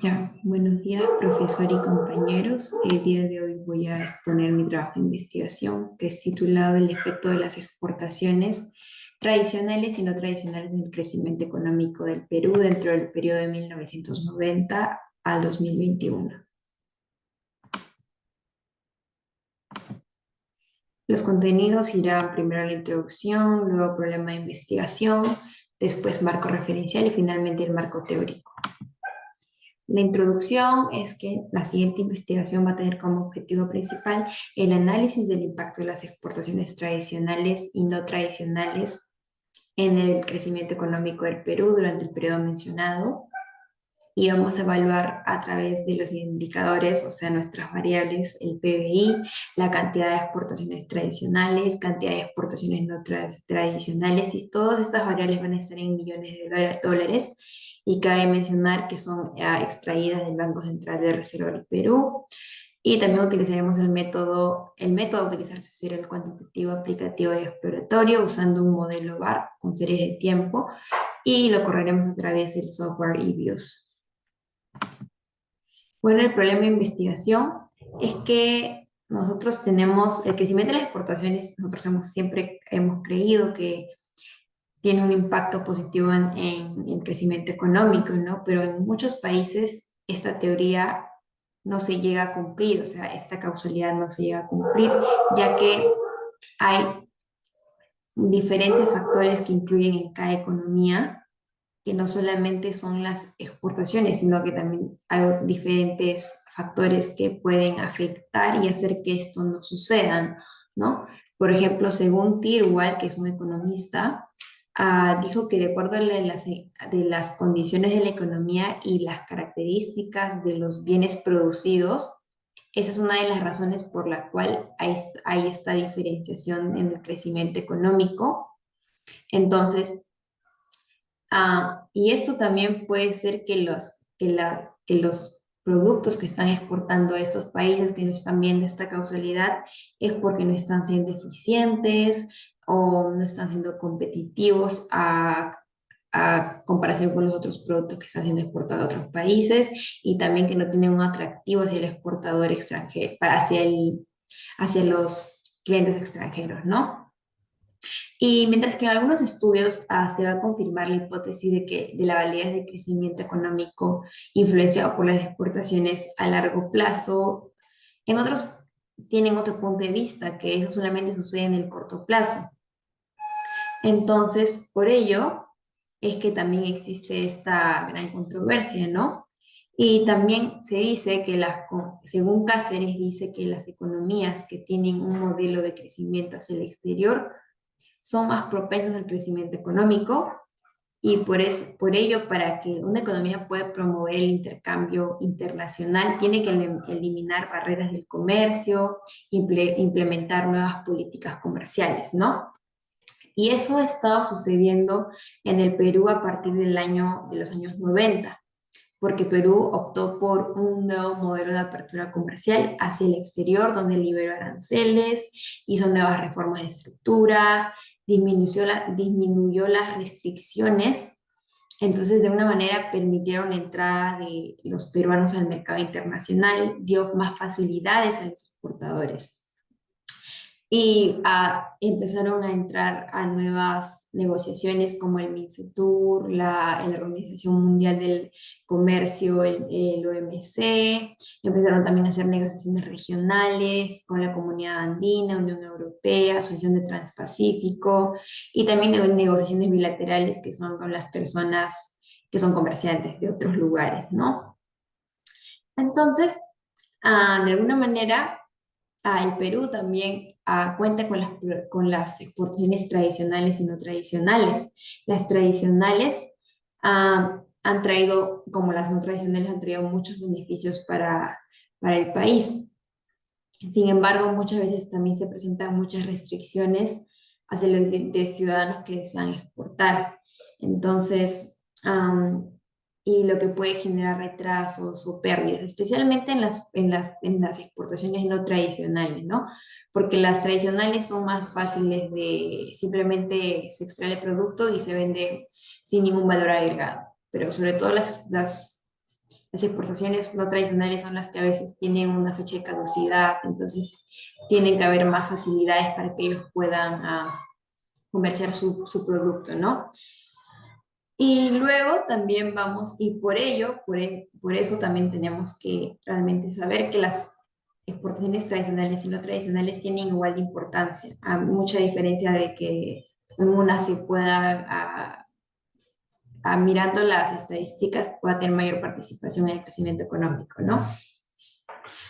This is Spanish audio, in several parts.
Ya, buenos días, profesor y compañeros. El día de hoy voy a exponer mi trabajo de investigación que es titulado El efecto de las exportaciones tradicionales y no tradicionales en el crecimiento económico del Perú dentro del periodo de 1990 al 2021. Los contenidos irán primero la introducción, luego problema de investigación, después marco referencial y finalmente el marco teórico. La introducción es que la siguiente investigación va a tener como objetivo principal el análisis del impacto de las exportaciones tradicionales y no tradicionales en el crecimiento económico del Perú durante el periodo mencionado. Y vamos a evaluar a través de los indicadores, o sea, nuestras variables, el PBI, la cantidad de exportaciones tradicionales, cantidad de exportaciones no tradicionales, y todas estas variables van a estar en millones de dólares, y cabe mencionar que son extraídas del Banco Central de Reserva del Perú. Y también utilizaremos el método a utilizarse será el cuantitativo aplicativo y exploratorio usando un modelo VAR con series de tiempo, y lo correremos a través del software eViews. Bueno, el problema de investigación es que nosotros tenemos el crecimiento de las exportaciones. Nosotros siempre hemos creído que tiene un impacto positivo en el crecimiento económico, ¿no? Pero en muchos países esta teoría no se llega a cumplir, o sea, esta causalidad no se llega a cumplir, ya que hay diferentes factores que influyen en cada economía, que no solamente son las exportaciones, sino que también hay diferentes factores que pueden afectar y hacer que esto no suceda, ¿no? Por ejemplo, según Tirwal, que es un economista, dijo que de acuerdo a las condiciones de la economía y las características de los bienes producidos, esa es una de las razones por la cual hay esta diferenciación en el crecimiento económico. Entonces, y esto también puede ser que los productos que están exportando a estos países que no están viendo esta causalidad es porque no están siendo eficientes o no están siendo competitivos a comparación con los otros productos que están siendo exportados a otros países, y también que no tienen un atractivo hacia el exportador extranjero, hacia los clientes extranjeros, ¿no? Y mientras que en algunos estudios se va a confirmar la hipótesis de la validez del crecimiento económico influenciado por las exportaciones a largo plazo, en otros tienen otro punto de vista, que eso solamente sucede en el corto plazo. Entonces, por ello es que también existe esta gran controversia, ¿no? Y también se dice que según Cáceres, dice que las economías que tienen un modelo de crecimiento hacia el exterior son más propensas al crecimiento económico, y por ello, para que una economía pueda promover el intercambio internacional, tiene que eliminar barreras del comercio, implementar nuevas políticas comerciales, ¿no? Y eso ha estado sucediendo en el Perú a partir de los años 90, porque Perú optó por un nuevo modelo de apertura comercial hacia el exterior, donde liberó aranceles, hizo nuevas reformas de estructura, disminuyó las restricciones. Entonces, de una manera, permitieron la entrada de los peruanos al mercado internacional, dio más facilidades a los exportadores. Y empezaron a entrar a nuevas negociaciones como el MINCETUR, la Organización Mundial del Comercio, el OMC. Empezaron también a hacer negociaciones regionales con la Comunidad Andina, Unión Europea, Asociación de Transpacífico, y también negociaciones bilaterales que son con las personas que son comerciantes de otros lugares, ¿no? Entonces, de alguna manera, el Perú también cuenta con las exportaciones tradicionales y no tradicionales. Las tradicionales han traído, como las no tradicionales, han traído muchos beneficios para el país. Sin embargo, muchas veces también se presentan muchas restricciones hacia los de ciudadanos que desean exportar. Entonces, y lo que puede generar retrasos o pérdidas, especialmente en las exportaciones no tradicionales, ¿no? Porque las tradicionales son más fáciles de, simplemente se extrae el producto y se vende sin ningún valor agregado. Pero sobre todo Las exportaciones no tradicionales son las que a veces tienen una fecha de caducidad, entonces tienen que haber más facilidades para que ellos puedan comerciar su producto, ¿no? Y luego también vamos, y por ello, por eso también tenemos que realmente saber que las exportaciones tradicionales y no tradicionales tienen igual de importancia, a mucha diferencia de que en una se pueda, mirando las estadísticas, pueda tener mayor participación en el crecimiento económico, ¿no?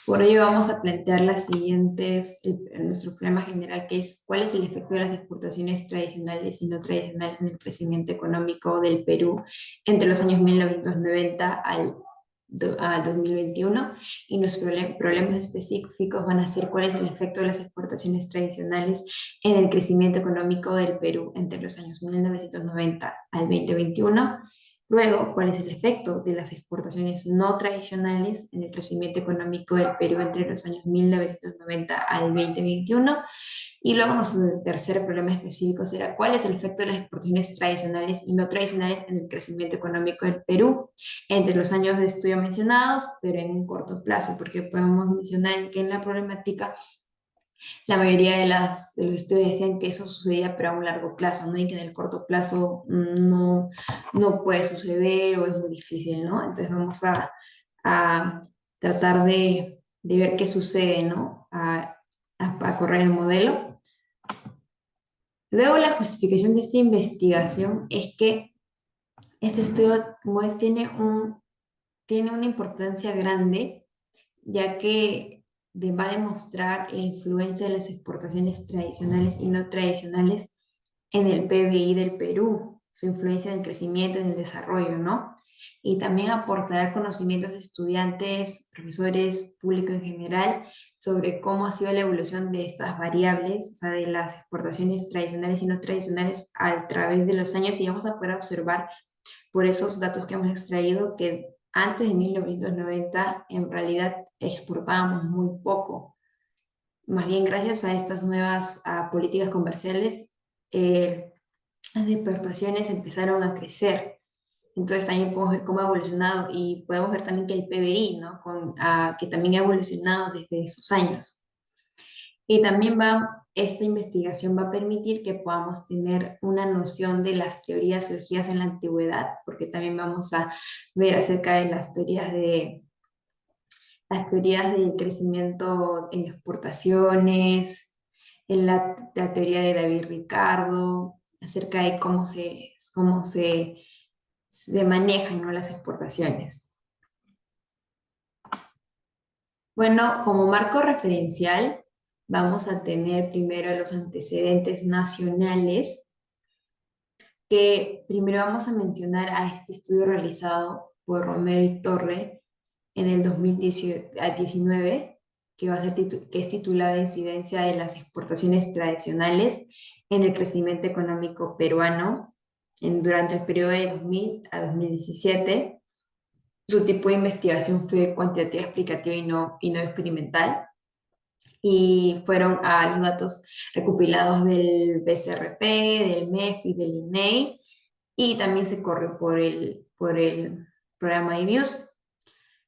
Por ello vamos a plantear las siguientes, nuestro problema general, que es cuál es el efecto de las exportaciones tradicionales y no tradicionales en el crecimiento económico del Perú entre los años 1990 al 2021, y los problemas específicos van a ser cuál es el efecto de las exportaciones tradicionales en el crecimiento económico del Perú entre los años 1990 al 2021. Luego, ¿cuál es el efecto de las exportaciones no tradicionales en el crecimiento económico del Perú entre los años 1990 al 2021? Y luego nuestro tercer problema específico será cuál es el efecto de las exportaciones tradicionales y no tradicionales en el crecimiento económico del Perú entre los años de estudio mencionados, pero en un corto plazo, porque podemos mencionar que en la problemática la mayoría de los estudios decían que eso sucedía pero a un largo plazo, ¿no? Y que en el corto plazo no puede suceder o es muy difícil, ¿no? Entonces vamos a tratar de ver qué sucede, ¿no? A correr el modelo. Luego la justificación de esta investigación es que este estudio pues, tiene una importancia grande, ya que va a demostrar la influencia de las exportaciones tradicionales y no tradicionales en el PBI del Perú, su influencia en el crecimiento, en el desarrollo, ¿no? Y también aportará conocimientos a estudiantes, profesores, público en general, sobre cómo ha sido la evolución de estas variables, o sea, de las exportaciones tradicionales y no tradicionales a través de los años, y vamos a poder observar por esos datos que hemos extraído que antes de 1990 en realidad exportábamos muy poco. Más bien gracias a estas nuevas políticas comerciales, eh, las exportaciones empezaron a crecer. Entonces también podemos ver cómo ha evolucionado y podemos ver también que el PBI, ¿no? Que también ha evolucionado desde esos años. Y también esta investigación va a permitir que podamos tener una noción de las teorías surgidas en la antigüedad, porque también vamos a ver acerca de las teorías del crecimiento en exportaciones, en la teoría de David Ricardo, acerca de cómo se manejan, ¿no? Las exportaciones. Bueno, como marco referencial, vamos a tener primero los antecedentes nacionales, que primero vamos a mencionar a este estudio realizado por Romero y Torre en el 2019, que es titulado Incidencia de las exportaciones tradicionales en el crecimiento económico peruano durante el periodo de 2000 a 2017. Su tipo de investigación fue cuantitativa explicativa y no experimental, y fueron a los datos recopilados del BCRP, del MEF y del INEI, y también se corre por el programa IBIUS.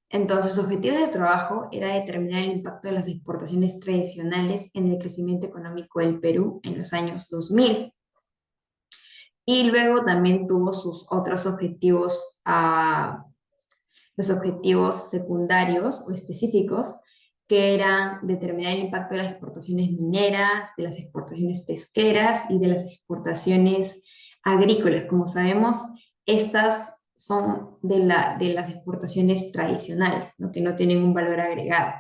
Entonces, su objetivo de trabajo era determinar el impacto de las exportaciones tradicionales en el crecimiento económico del Perú en los años 2000. Y luego también tuvo sus otros objetivos, los objetivos secundarios o específicos, que eran determinar el impacto de las exportaciones mineras, de las exportaciones pesqueras y de las exportaciones agrícolas. Como sabemos, estas son de las exportaciones tradicionales, ¿no? Que no tienen un valor agregado.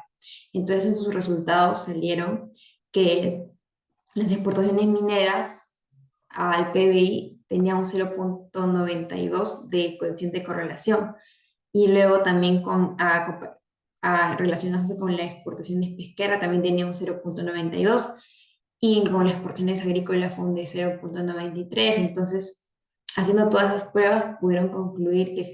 Entonces, en sus resultados salieron que las exportaciones mineras al PBI tenían un 0,92 de coeficiente de correlación, y luego también relacionándose con las exportaciones pesqueras también tenía un 0,92, y con las exportaciones agrícolas fue un de 0,93. Entonces, haciendo todas esas pruebas, pudieron concluir que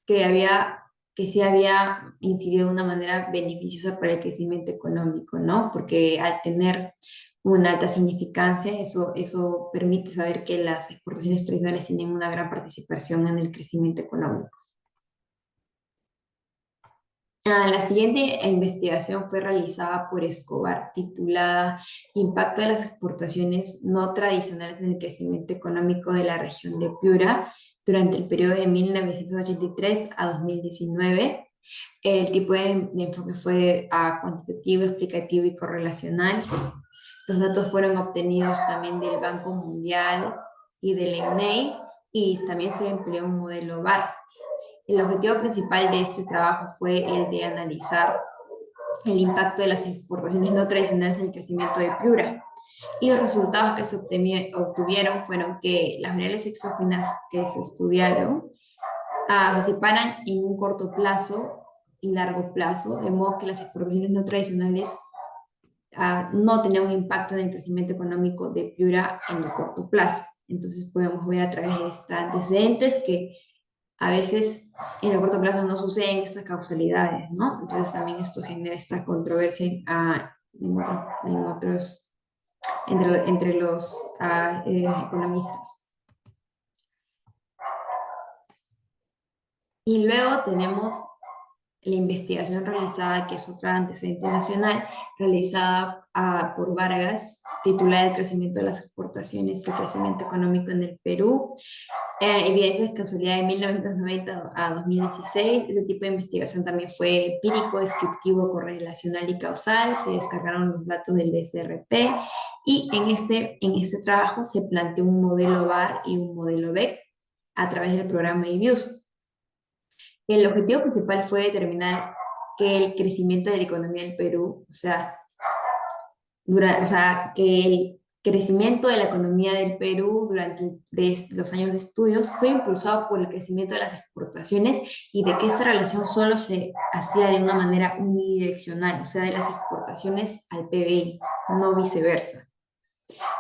que había, que sí había incidido de una manera beneficiosa para el crecimiento económico, ¿no? Porque al tener una alta significancia, eso permite saber que las exportaciones tradicionales tienen una gran participación en el crecimiento económico. La siguiente investigación fue realizada por Escobar, titulada Impacto de las exportaciones no tradicionales en el crecimiento económico de la región de Piura durante el periodo de 1983 a 2019. El tipo de enfoque fue cuantitativo, explicativo y correlacional. Los datos fueron obtenidos también del Banco Mundial y del ENEI y también se empleó un modelo VAR. El objetivo principal de este trabajo fue el de analizar el impacto de las exportaciones no tradicionales en el crecimiento de Piura. Y los resultados que se obtuvieron fueron que las variables exógenas que se estudiaron se separan en un corto plazo y largo plazo, de modo que las exportaciones no tradicionales no tenían un impacto en el crecimiento económico de Piura en el corto plazo. Entonces podemos ver a través de estos antecedentes que a veces en el corto plazo no suceden estas causalidades, ¿no? Entonces también esto genera esta controversia en otros, entre los economistas. Y luego tenemos la investigación realizada, que es otra antecedente nacional, realizada por Vargas, titulada El crecimiento de las exportaciones y el crecimiento económico en el Perú. Evidencias de casualidad de 1990 a 2016. Este tipo de investigación también fue empírico, descriptivo, correlacional y causal. Se descargaron los datos del SRP y en este trabajo se planteó un modelo VAR y un modelo BEC a través del programa IBIUS. El objetivo principal fue determinar que el crecimiento de la economía del Perú, que el crecimiento de la economía del Perú durante los años de estudios fue impulsado por el crecimiento de las exportaciones y de que esta relación solo se hacía de una manera unidireccional, o sea, de las exportaciones al PBI, no viceversa.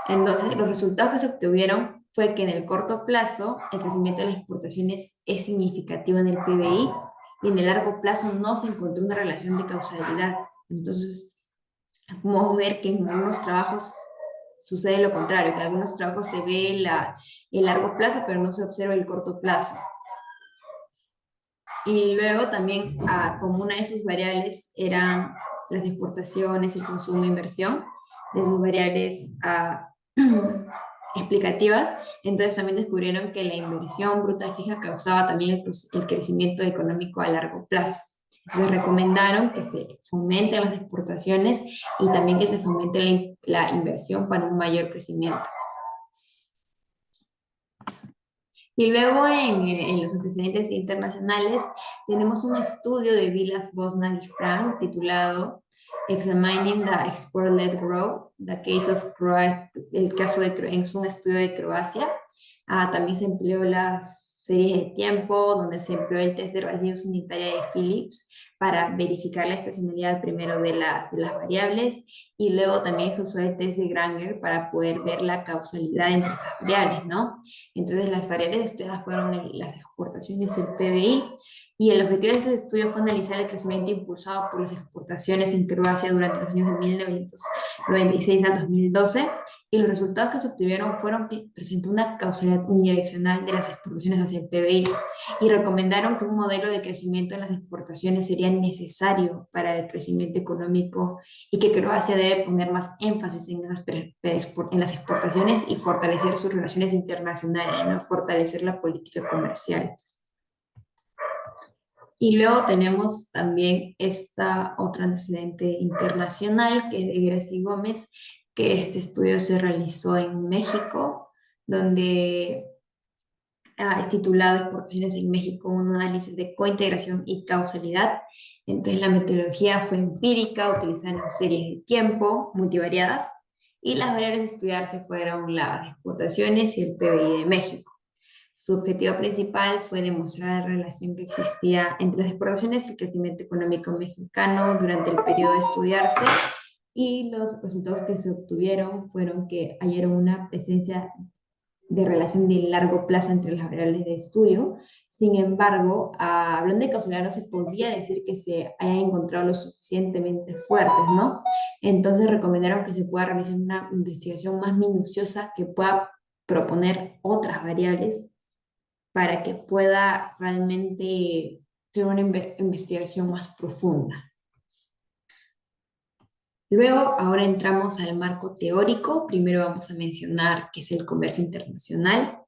Entonces, los resultados que se obtuvieron fue que en el corto plazo el crecimiento de las exportaciones es significativo en el PBI y en el largo plazo no se encontró una relación de causalidad. Entonces, podemos ver que en algunos trabajos sucede lo contrario, que en algunos trabajos se ve el largo plazo, pero no se observa el corto plazo. Y luego también, como una de sus variables eran las exportaciones, el consumo e inversión, de sus variables explicativas, entonces también descubrieron que la inversión bruta fija causaba también el crecimiento económico a largo plazo. Entonces recomendaron que se fomenten las exportaciones y también que se fomente la inversión para un mayor crecimiento. Y luego en los antecedentes internacionales tenemos un estudio de Vilas, Bosnan y Frank titulado Examining the Export-Led Growth, the Case of Croatia, el caso de Croacia, es un estudio de Croacia. También se empleó las series de tiempo, donde se empleó el test de radiación unitaria de Phillips para verificar la estacionalidad primero de las variables y luego también se usó el test de Granger para poder ver la causalidad entre esas variables, ¿no? Entonces, las variables estudiadas fueron las exportaciones y el PBI, y el objetivo de ese estudio fue analizar el crecimiento impulsado por las exportaciones en Croacia durante los años de 1996 a 2012, y los resultados que se obtuvieron fueron que presentó una causalidad unidireccional de las exportaciones hacia el PBI, y recomendaron que un modelo de crecimiento en las exportaciones sería necesario para el crecimiento económico y que Croacia debe poner más énfasis en las exportaciones y fortalecer sus relaciones internacionales, ¿no? Fortalecer la política comercial. Y luego tenemos también esta otra antecedente internacional, que es de Gracie Gómez, que este estudio se realizó en México, donde es titulado Exportaciones en México, un análisis de cointegración y causalidad. Entonces la metodología fue empírica, utilizando series de tiempo multivariadas, y las variables a estudiarse fueron las exportaciones y el PBI de México. Su objetivo principal fue demostrar la relación que existía entre las exportaciones y el crecimiento económico mexicano durante el periodo de estudiarse, y los resultados que se obtuvieron fueron que hallaron una presencia de relación de largo plazo entre las variables de estudio. Sin embargo, hablando de causalidad, no se podría decir que se hayan encontrado lo suficientemente fuertes, ¿no? Entonces recomendaron que se pueda realizar una investigación más minuciosa que pueda proponer otras variables para que pueda realmente hacer una investigación más profunda. Luego, ahora entramos al marco teórico. Primero vamos a mencionar qué es el comercio internacional.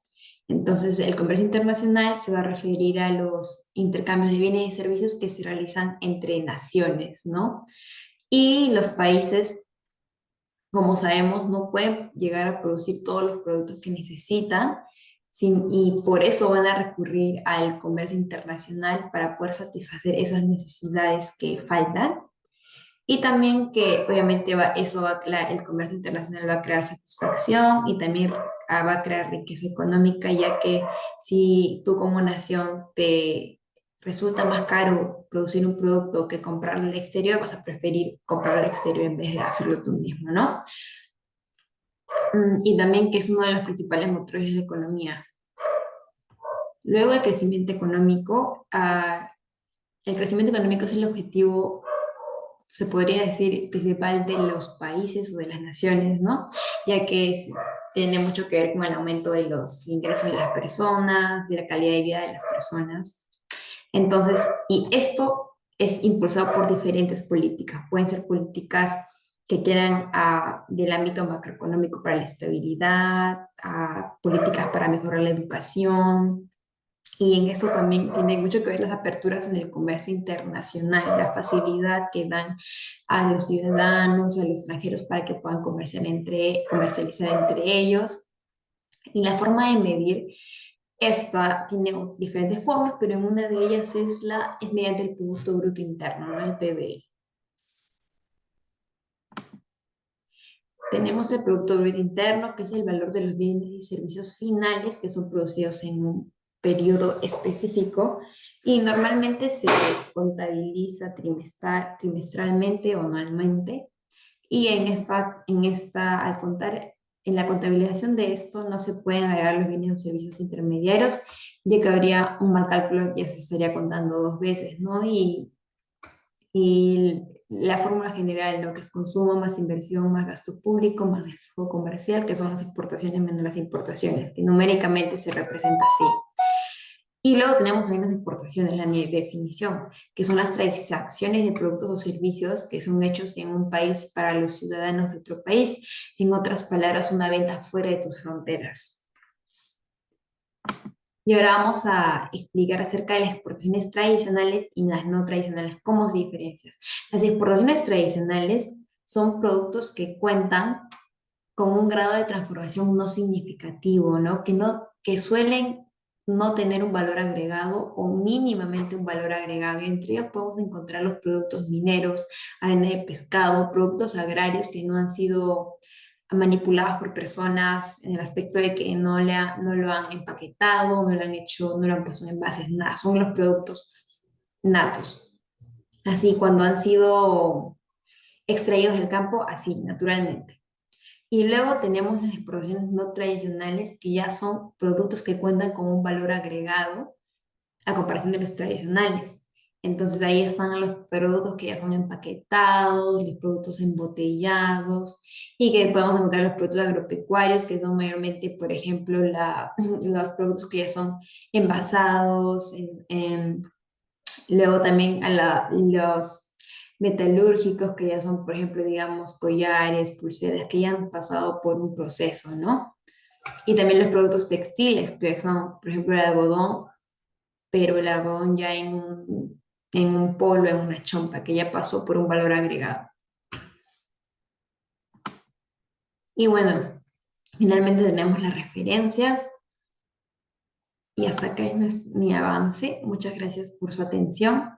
Entonces, el comercio internacional se va a referir a los intercambios de bienes y servicios que se realizan entre naciones, ¿no? Y los países, como sabemos, no pueden llegar a producir todos los productos que necesitan, y por eso van a recurrir al comercio internacional para poder satisfacer esas necesidades que faltan. Y también que obviamente eso va a crear, el comercio internacional va a crear satisfacción y también va a crear riqueza económica, ya que si tú como nación te resulta más caro producir un producto que comprarlo al exterior, vas a preferir comprarlo al exterior en vez de hacerlo tú mismo, ¿no? Y también que es uno de los principales motores de la economía. Luego el crecimiento económico. El crecimiento económico es el objetivo, se podría decir, principal de los países o de las naciones, ¿no? Ya que tiene mucho que ver con el aumento de los ingresos de las personas, de la calidad de vida de las personas. Entonces, y esto es impulsado por diferentes políticas. Pueden ser políticas que quieran del ámbito macroeconómico para la estabilidad, a políticas para mejorar la educación, y en eso también tiene mucho que ver las aperturas en el comercio internacional, la facilidad que dan a los ciudadanos, a los extranjeros para que puedan comercializar entre ellos. Y la forma de medir esta tiene diferentes formas, pero en una de ellas es mediante el Producto Bruto Interno, ¿no? El PBI. Tenemos el Producto Bruto Interno, que es el valor de los bienes y servicios finales que son producidos en un periodo específico y normalmente se contabiliza trimestralmente o anualmente. Y al contar, en la contabilización de esto no se pueden agregar los bienes o servicios intermediarios, ya que habría un mal cálculo, ya se estaría contando dos veces, ¿no? Y la fórmula general, ¿no? Que es consumo más inversión más gasto público más el flujo comercial, que son las exportaciones menos las importaciones, que numéricamente se representa así. Y luego tenemos ahí las exportaciones, la definición, que son las transacciones de productos o servicios que son hechos en un país para los ciudadanos de otro país. En otras palabras, una venta fuera de tus fronteras. Y ahora vamos a explicar acerca de las exportaciones tradicionales y las no tradicionales, cómo se diferencian. Las exportaciones tradicionales son productos que cuentan con un grado de transformación no significativo, ¿no? Que suelen no tener un valor agregado o mínimamente un valor agregado. Y entre ellos podemos encontrar los productos mineros, arena de pescado, productos agrarios que no han sido manipulados por personas en el aspecto de que no lo han empaquetado, no lo han hecho, no lo han puesto en envases, nada, son los productos natos. Así, cuando han sido extraídos del campo, así, naturalmente. Y luego tenemos las exportaciones no tradicionales, que ya son productos que cuentan con un valor agregado a comparación de los tradicionales. Entonces ahí están los productos que ya son empaquetados, los productos embotellados y que podemos encontrar los productos agropecuarios, que son mayormente, por ejemplo, los productos que ya son envasados, luego también los metalúrgicos que ya son, por ejemplo, digamos, collares, pulseras, que ya han pasado por un proceso, ¿no? Y también los productos textiles, que son, por ejemplo, el algodón, pero el algodón ya en un polo, en una chompa, que ya pasó por un valor agregado. Y bueno, finalmente tenemos las referencias y hasta acá es mi avance. Muchas gracias por su atención.